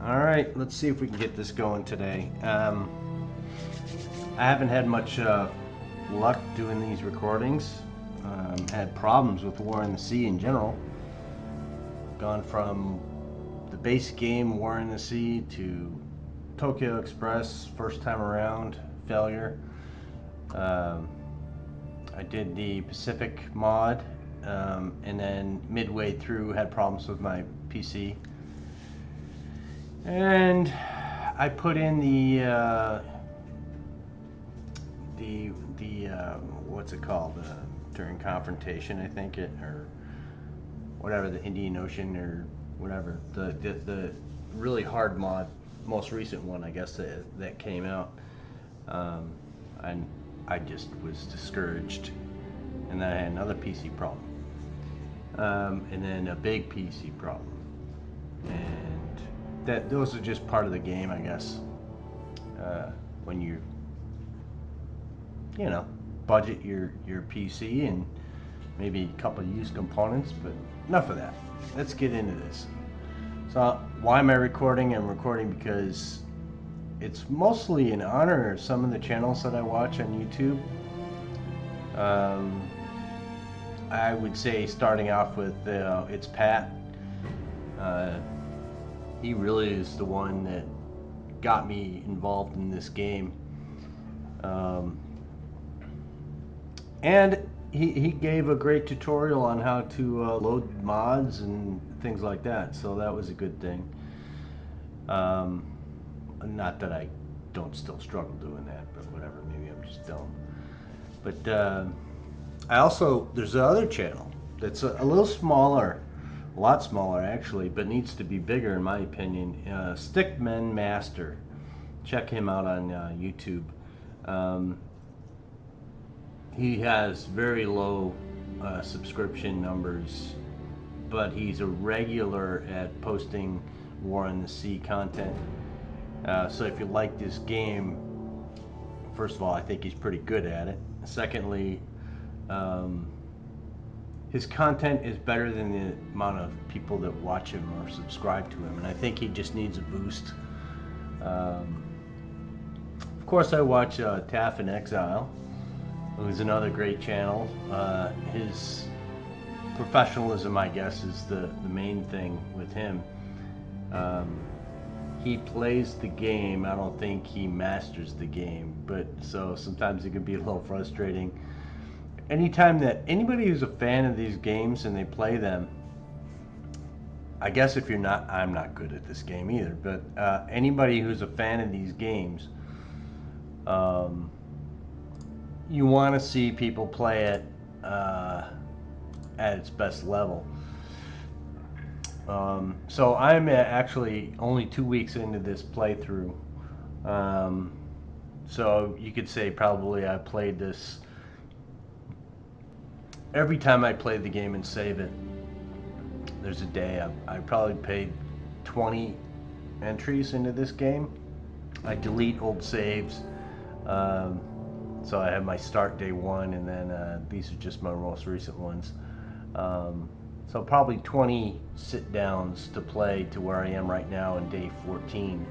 All right, let's see if we can get this going today. I haven't had much luck doing these recordings. Had problems with War in the Sea in general. Gone from the base game War in the Sea to Tokyo Express first time around, failure. I did the Pacific mod, and then midway through had problems with my PC. And I put in the what's it called, during confrontation, I think it, or whatever, the Indian Ocean or whatever, the really hard mod, most recent one I guess that came out, and I just was discouraged, and then I had another PC problem, and then a big PC problem, and those are just part of the game, I guess. When you budget your PC and maybe a couple of used components, but enough of that. Let's get into this. So why am I recording? I'm recording because it's mostly in honor of some of the channels that I watch on YouTube. I would say starting off with it's Pat. He really is the one that got me involved in this game. And he gave a great tutorial on how to load mods and things like that, so that was a good thing. Not that I don't still struggle doing that, but whatever, maybe I'm just dumb. But I also, there's another channel that's a little smaller, a lot smaller actually, but needs to be bigger in my opinion. Stickman Master. Check him out on YouTube. He has very low subscription numbers, but he's a regular at posting War in the Sea content. So if you like this game, first of all, I think he's pretty good at it. Secondly, his content is better than the amount of people that watch him or subscribe to him, and I think he just needs a boost. Of course, I watch Taff in Exile, who's another great channel. His professionalism, I guess, is the main thing with him. He plays the game. I don't think he masters the game, but so sometimes it can be a little frustrating. Anytime that anybody who's a fan of these games and they play them, I guess if you're not, I'm not good at this game either, but anybody who's a fan of these games, you want to see people play it at its best level. So I'm actually only 2 weeks into this playthrough. So you could say probably I played this every time I play the game and save it. There's a day I probably paid 20 entries into this game. I delete old saves. So I have my start day one, and then these are just my most recent ones. So probably 20 sit downs to play to where I am right now in day 14.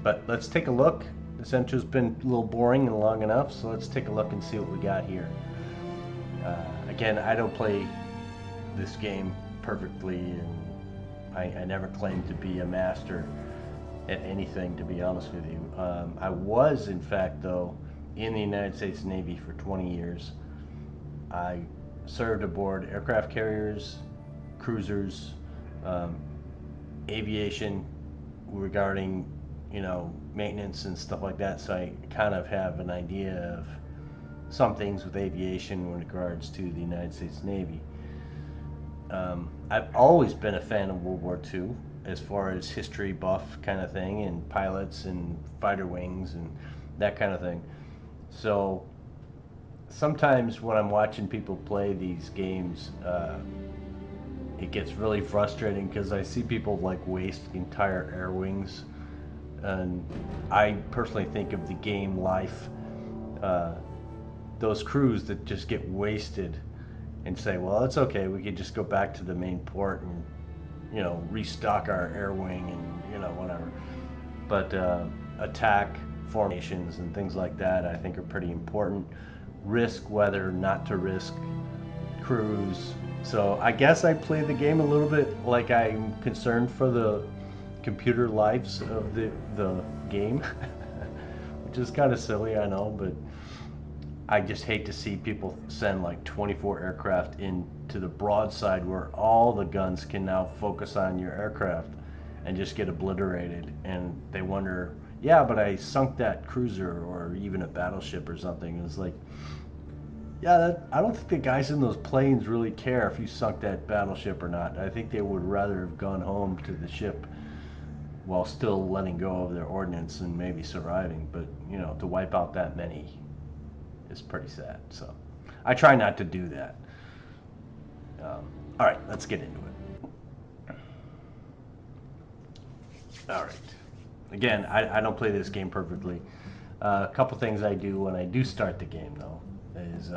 But let's take a look. This intro's been a little boring and long enough, so let's take a look and see what we got here. Again, I don't play this game perfectly, and I never claimed to be a master at anything, to be honest with you. I was, in fact, though, in the United States Navy for 20 years. I served aboard aircraft carriers, cruisers, aviation regarding, maintenance and stuff like that, so I kind of have an idea of some things with aviation in regards to the United States Navy. I've always been a fan of World War II, as far as history buff kind of thing, and pilots and fighter wings and that kind of thing. So sometimes when I'm watching people play these games, it gets really frustrating because I see people like waste entire air wings, and I personally think of the game life, those crews that just get wasted and say, well, it's okay, we could just go back to the main port and restock our air wing and whatever. But attack formations and things like that, I think, are pretty important. Risk whether not to risk crews. So I guess I play the game a little bit like I'm concerned for the computer lives of the game, which is kind of silly, I know, but I just hate to see people send like 24 aircraft into the broadside where all the guns can now focus on your aircraft and just get obliterated. And they wonder, yeah, but I sunk that cruiser or even a battleship or something. It's like, yeah, I don't think the guys in those planes really care if you sunk that battleship or not. I think they would rather have gone home to the ship while still letting go of their ordnance and maybe surviving. But, to wipe out that many is pretty sad. So I try not to do that. All right, let's get into it. All right. Again, I don't play this game perfectly. A couple things I do when I do start the game, though, is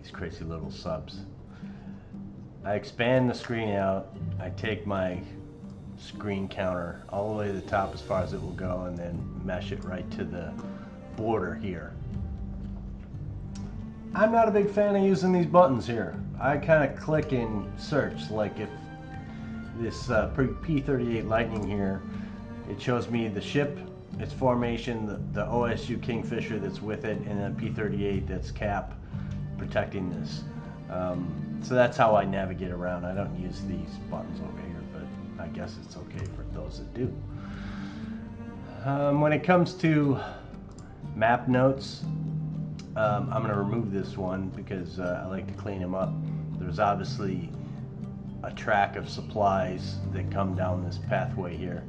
these crazy little subs. I expand the screen out. I take my screen counter all the way to the top as far as it will go, and then mesh it right to the border here. I'm not a big fan of using these buttons here. I kind of click and search, like if this P-38 Lightning here, it shows me the ship, its formation, the OSU Kingfisher that's with it, and then P-38 that's cap protecting this. So that's how I navigate around. I don't use these buttons over here, but I guess it's okay for those that do. When it comes to map notes, I'm going to remove this one because I like to clean them up. There's obviously a track of supplies that come down this pathway here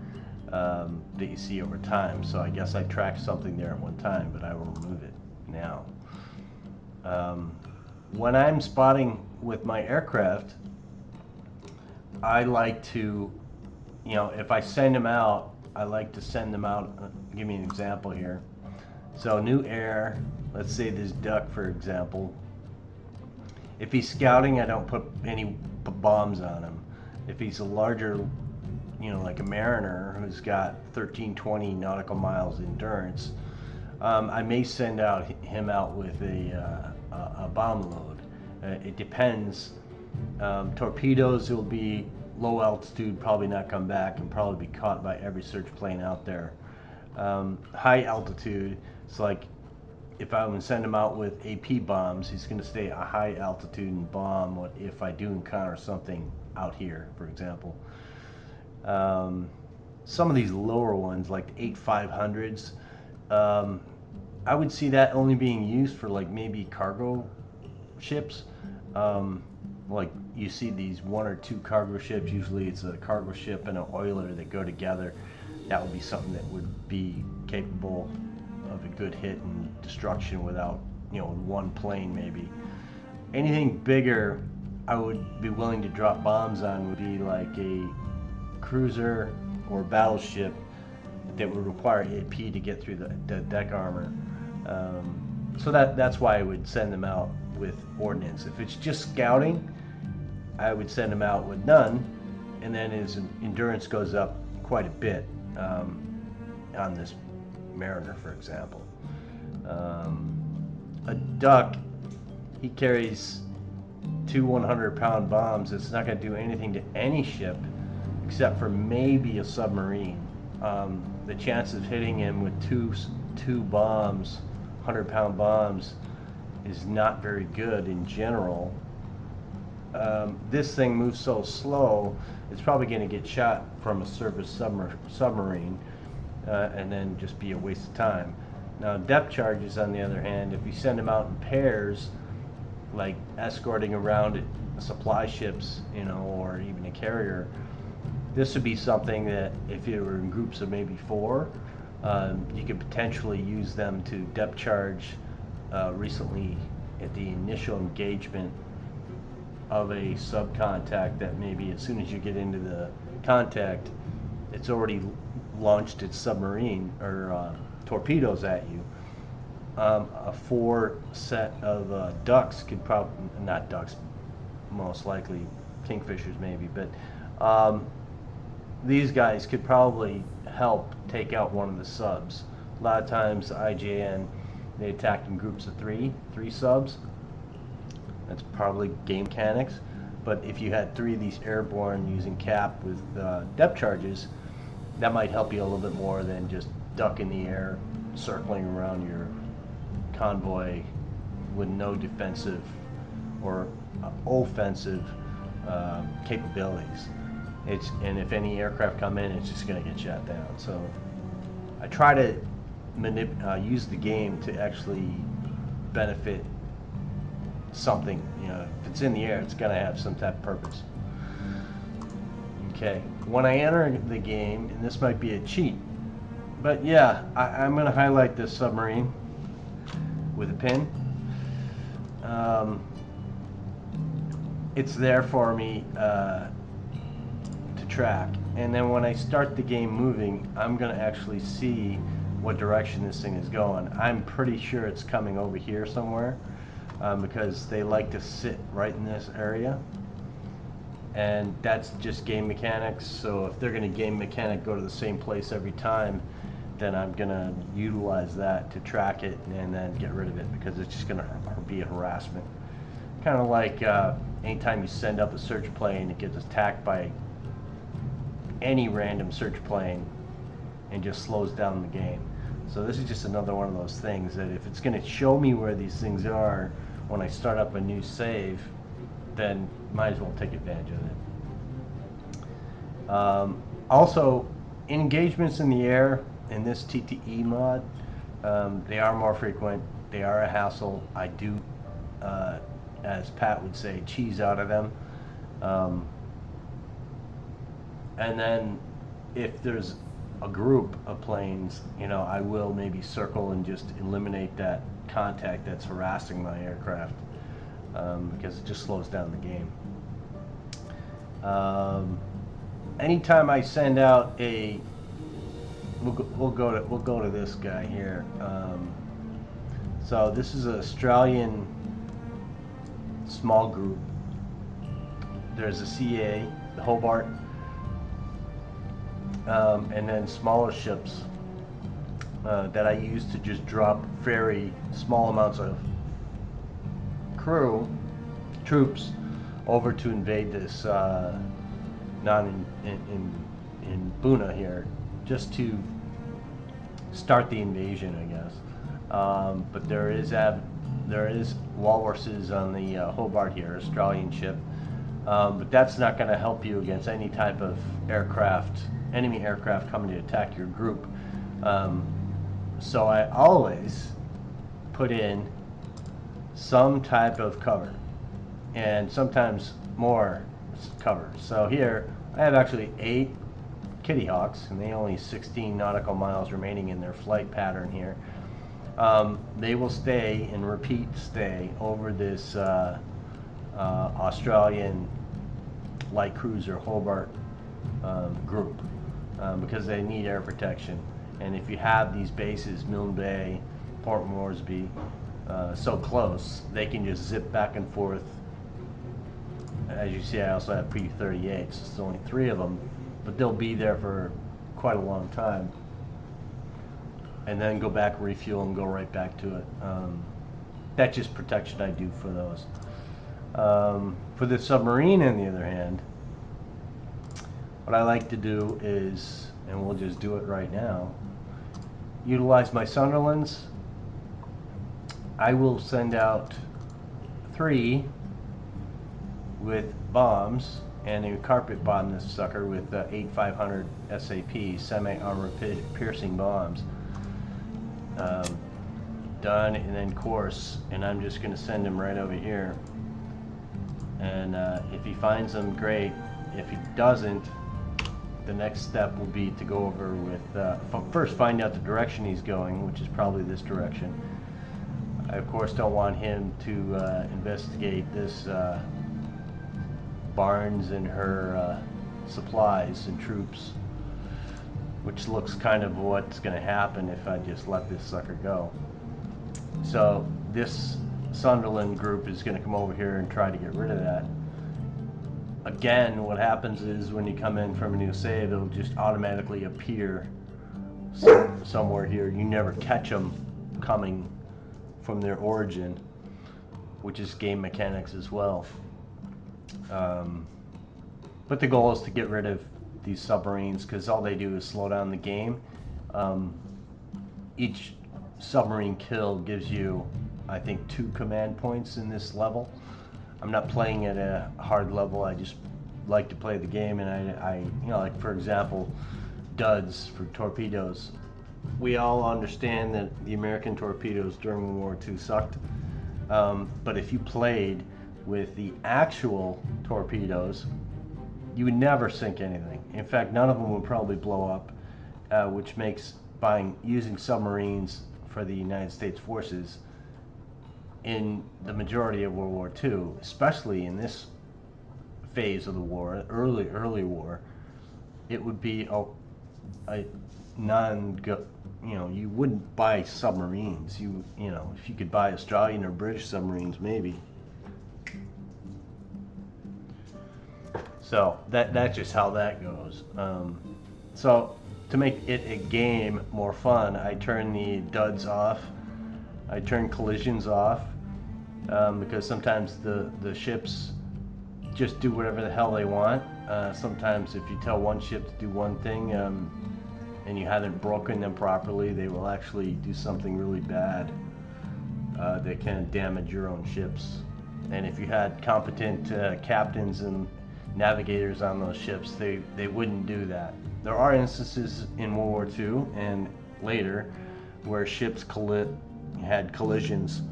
that you see over time. So I guess I tracked something there at one time, but I will remove it now. When I'm spotting with my aircraft, I like to, if I send them out, I like to send them out. Give me an example here. So new air, let's say this duck, for example. If he's scouting, I don't put any bombs on him. If he's a larger, like a mariner who's got 1320 nautical miles endurance, I may send him out with a bomb load. It depends. Torpedoes will be low altitude, probably not come back, and probably be caught by every search plane out there. High altitude, it's like if I would send him out with AP bombs, he's going to stay a high altitude and bomb if I do encounter something out here, for example. Some of these lower ones, like the 8500s, I would see that only being used for like maybe cargo ships. Like you see these one or two cargo ships, usually it's a cargo ship and an oiler that go together. That would be something that would be capable of a good hit and destruction without, one plane maybe. Anything bigger I would be willing to drop bombs on would be like a cruiser or battleship that would require AP to get through the deck armor. So that's why I would send them out with ordnance. If it's just scouting, I would send them out with none, and then his endurance goes up quite a bit on this mariner, for example. A duck, he carries two 100-pound bombs. It's not going to do anything to any ship except for maybe a submarine. The chance of hitting him with two bombs, 100-pound bombs, is not very good in general. This thing moves so slow, it's probably going to get shot from a surface submarine and then just be a waste of time. Now, depth charges, on the other hand, if you send them out in pairs, like escorting around supply ships, or even a carrier, this would be something that if you were in groups of maybe 4, you could potentially use them to depth charge recently at the initial engagement of a subcontact that maybe as soon as you get into the contact, it's already launched its submarine or torpedoes at you. A 4 set of ducks could probably, not ducks, most likely kingfishers maybe, but these guys could probably help take out one of the subs. A lot of times the IJN, they attack in groups of three subs. That's probably game mechanics. But if you had 3 of these airborne using cap with depth charges, that might help you a little bit more than just duck in the air, circling around your convoy with no defensive or offensive capabilities. And if any aircraft come in, it's just going to get shot down. So I try to use the game to actually benefit something. You know, if it's in the air, it's going to have some type of purpose. Okay, when I enter the game, and this might be a cheat, but yeah, I'm going to highlight this submarine with a pin. It's there for me to track, and then when I start the game moving, I'm going to actually see what direction this thing is going. I'm pretty sure it's coming over here somewhere, because they like to sit right in this area, and that's just game mechanics. So if they're going to game mechanic go to the same place every time, then I'm going to utilize that to track it and then get rid of it, because it's just going to be a harassment. Kind of like anytime you send up a search plane, it gets attacked by any random search plane and just slows down the game. So this is just another one of those things that if it's going to show me where these things are when I start up a new save, then might as well take advantage of it. Also, engagements in the air in this TTE mod, they are more frequent. They are a hassle. I do, as Pat would say, cheese out of them. And then if there's a group of planes, you know, I will maybe circle and just eliminate that contact that's harassing my aircraft, because it just slows down the game. Anytime I send out a, we'll go to this guy here. So this is an Australian small group. There's a CA, the Hobart, and then smaller ships that I use to just drop very small amounts of troops over to invade this in Buna here, just to start the invasion, I guess. But there is walruses on the Hobart here, Australian ship, but that's not going to help you against any type of aircraft, enemy aircraft coming to attack your group. So I always put in some type of cover, and sometimes more cover. So here I have actually 8 Kitty Hawks, and they only 16 nautical miles remaining in their flight pattern here. They will stay and repeat stay over this Australian light cruiser Hobart group, because they need air protection. And if you have these bases, Milne Bay, Port Moresby, so close, they can just zip back and forth. As you see, I also have P-38s. There's only 3 of them, but they'll be there for quite a long time, and then go back, refuel, and go right back to it. That's just protection I do for those. For the submarine, on the other hand, what I like to do is, and we'll just do it right now, utilize my Sunderlands. I will send out 3 with bombs, and a carpet bomb this sucker with 8500 SAP, semi-armor piercing bombs. Done, and then course, and I'm just going to send him right over here. And if he finds them, great. If he doesn't, the next step will be to go over with, first find out the direction he's going, which is probably this direction. I of course don't want him to investigate this Barnes and her supplies and troops, which looks kind of what's going to happen if I just let this sucker go. So this Sunderland group is going to come over here and try to get rid of that. again, what happens is when you come in from a new save, it'll just automatically appear somewhere here. You never catch them coming from their origin, which is game mechanics as well. But the goal is to get rid of these submarines because all they do is slow down the game. Each submarine kill gives you, I think, 2 command points in this level. I'm not playing at a hard level. I just like to play the game, and I you know, like for example, duds for torpedoes. We all understand that the American torpedoes during World War II sucked, but if you played with the actual torpedoes, you would never sink anything. In fact, none of them would probably blow up, which makes using submarines for the United States forces in the majority of World War II, especially in this phase of the war, early war, it would be a you wouldn't buy submarines. You know, if you could buy Australian or British submarines, maybe. So that's just how that goes. So to make it a game more fun, I turn the duds off. I turn collisions off because sometimes the ships just do whatever the hell they want. Sometimes if you tell one ship to do one thing and you haven't broken them properly, they will actually do something really bad that can damage your own ships. And if you had competent captains and navigators on those ships, they wouldn't do that. There are instances in World War II and later where ships had collisions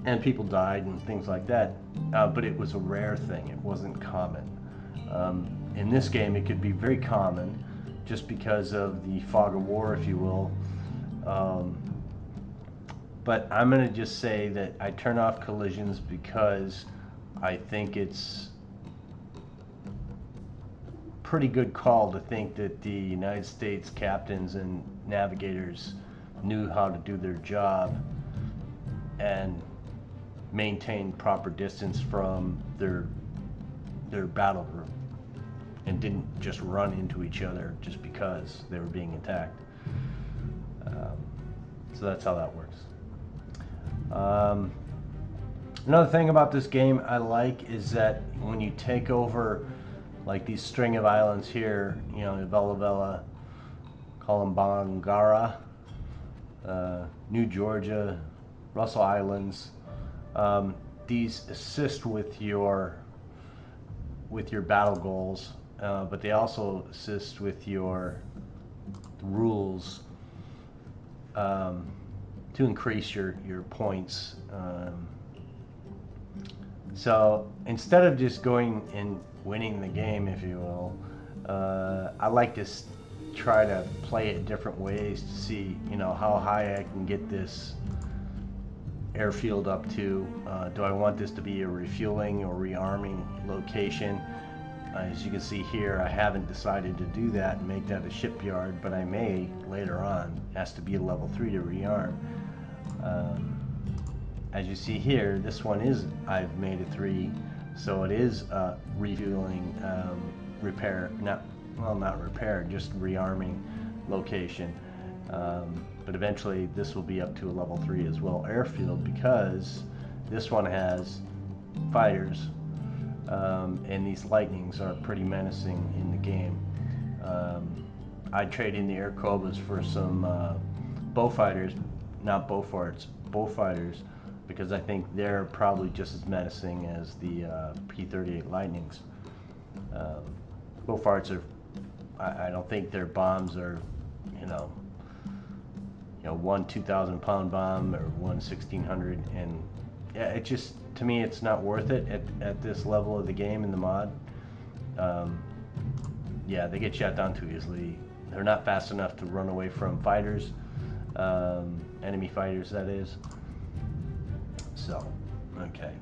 and people died and things like that, but it was a rare thing. It wasn't common. In this game, it could be very common just because of the fog of war, if you will. But I'm going to just say that I turn off collisions because I think it's pretty good call to think that the United States captains and navigators knew how to do their job and maintain proper distance from their battle group and didn't just run into each other just because they were being attacked. So that's how that works. Another thing about this game I like is that when you take over like these string of islands here, you know, Vela Vela, Kolombangara, New Georgia, Russell Islands, these assist with your battle goals, but they also assist with your rules to increase your points. So instead of just going and winning the game, if you will, I like to try to play it different ways to see, you know, how high I can get this airfield up to. Do I want this to be a refueling or rearming location? As you can see here, I haven't decided to do that and make that a shipyard, but I may later on. It has to be a level 3 to rearm. As you see here, this one is, I've made a 3, so it is refueling, repair, not repair, just rearming location. But eventually this will be up to a level 3 as well, airfield, because this one has fighters, and these lightnings are pretty menacing in the game. I trade in the air Cobras for some bowfighters, not Beauforts, bowfighters, because I think they're probably just as menacing as the P-38 Lightnings. Beauforts are, I don't think their bombs are, you know, one 2,000 pound bomb or one 1,600, and yeah, it just, to me, it's not worth it at this level of the game in the mod. Yeah, they get shot down too easily. They're not fast enough to run away from fighters, enemy fighters, that is. So, okay.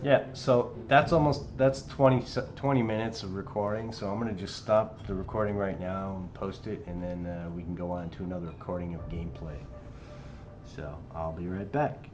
Yeah, so that's 20 minutes of recording, so I'm going to just stop the recording right now and post it, and then we can go on to another recording of gameplay. So, I'll be right back.